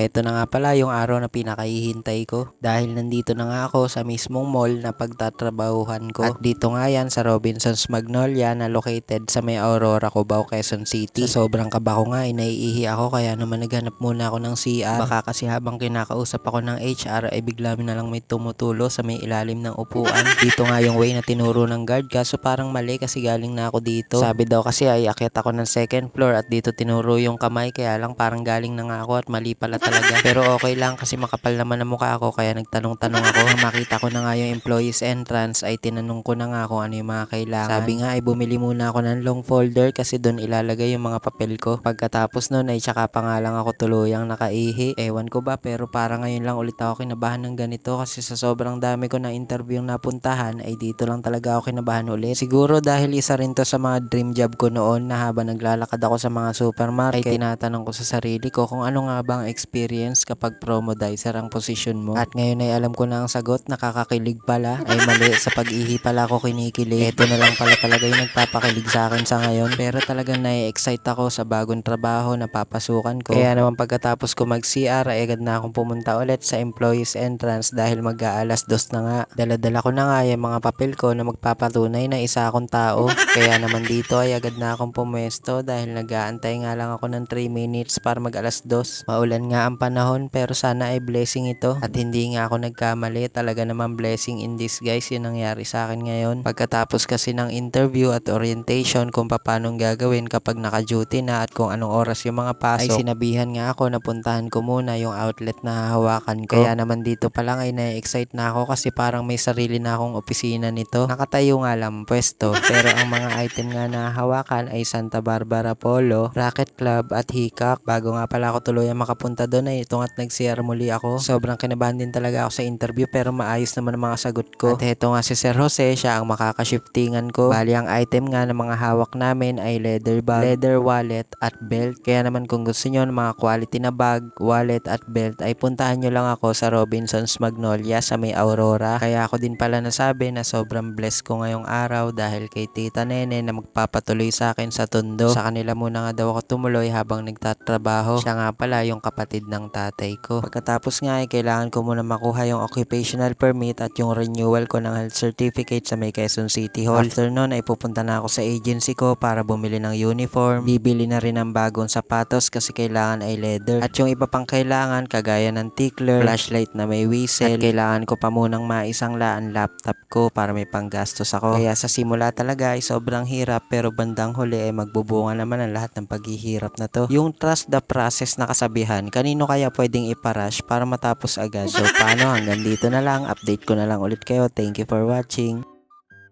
Heto na nga pala yung araw na pinakahihintay ko dahil nandito na nga ako sa mismong mall na pagtatrabahuhan ko. At dito nga yan sa Robinsons Magnolia na located sa may Aurora, Cubao, Quezon City. Sa sobrang kaba ko nga ay naiihi ako kaya naman naghanap muna ako ng CR. Baka kasi habang kinakausap ako ng HR ay bigla na lang may tumutulo sa may ilalim ng upuan. Dito nga yung way na tinuro ng guard kaso parang mali kasi galing na ako dito. Sabi daw kasi ay akyat ako ng second floor at dito tinuro yung kamay kaya lang parang galing na nga ako at mali pala talaga. Pero okay lang kasi makapal naman ang mukha ako kaya nagtanong-tanong ako. Nang makita ko na nga yung employees entrance ay tinanong ko na nga kung ano yung mga kailangan. Sabi nga ay bumili muna ako ng long folder kasi doon ilalagay yung mga papel ko. Pagkatapos nun ay tsaka pa nga lang ako tuluyang nakaihi. Ewan ko ba pero para ngayon lang ulit ako kinabahan ng ganito kasi sa sobrang dami ko na interview na napuntahan ay dito lang talaga ako kinabahan ulit. Siguro dahil isa rin to sa mga dream job ko noon na habang naglalakad ako sa mga supermarket ay tinatanong ko sa sarili ko kung ano nga bang experience kapag promodizer ang posisyon mo. At ngayon ay alam ko na ang sagot, nakakakilig pala. Ay mali, sa pag-ihi pala ako kinikilig. Ito na lang pala talaga yung nagpapakilig sa akin sa ngayon. Pero talagang nai-excite ako sa bagong trabaho na papasukan ko. Kaya naman pagkatapos ko mag-CR ay agad na akong pumunta ulit sa employees entrance dahil mag-aalas 2 na nga. Dala-dala ko na nga yung mga papel ko na magpapatunay na isa akong tao. Kaya naman dito ay agad na akong pumwesto dahil nag-aantay nga lang ako ng 3 minutes para mag-alas 2. Maulan nga ang panahon pero sana ay blessing ito at hindi nga ako nagkamali. Talaga naman blessing in disguise yung nangyari sa akin ngayon. Pagkatapos kasi ng interview at orientation kung paano gagawin kapag naka-duty na at kung anong oras yung mga pasok, ay sinabihan nga ako na puntahan ko muna yung outlet na hahawakan ko. Kaya naman dito pa lang ay na-excite na ako kasi parang may sarili na akong opisina nito. Nakatayo nga lang pwesto pero ang mga item nga na hawakan ay Santa Barbara Polo, Racket Club at Hikak. Bago nga pala ako tuloy makapunta doon ay ito nga't nag-CR muli ako. Sobrang kinabahan din talaga ako sa interview pero maayos naman ang mga sagot ko. At heto nga si Sir Jose, siya ang makakashiftingan ko. Bali ang item nga ng mga hawak namin ay leather bag, leather wallet at belt. Kaya naman kung gusto nyo ng mga quality na bag, wallet at belt ay puntahan nyo lang ako sa Robinsons Magnolia sa may Aurora. Kaya ako din pala nasabi na sobrang blessed ko ngayong araw dahil kay Tita Nene na magpapatuloy sa akin sa Tondo. Sa kanila muna nga daw ako tumuloy habang nagtatrabaho. Siya nga pala yung kapatid ng tatay ko. Pagkatapos nga ay kailangan ko muna makuha yung occupational permit at yung renewal ko ng health certificate sa may Quezon City Hall. After nun ay pupunta na ako sa agency ko para bumili ng uniform. Bibili na rin ng bagong sapatos kasi kailangan ay leather. At yung iba pang kailangan kagaya ng tickler, flashlight na may whistle. At kailangan ko pa munang maisangla ang laptop ko para may panggastos ako. Kaya sa simula talaga ay sobrang hirap pero bandang huli ay magbubunga naman ang lahat ng paghihirap na to. Yung trust the process na kasabihan, kanino kaya pwedeng iparush para matapos agad? So paano, hanggang dito na lang, update ko na lang ulit kayo. Thank you for watching.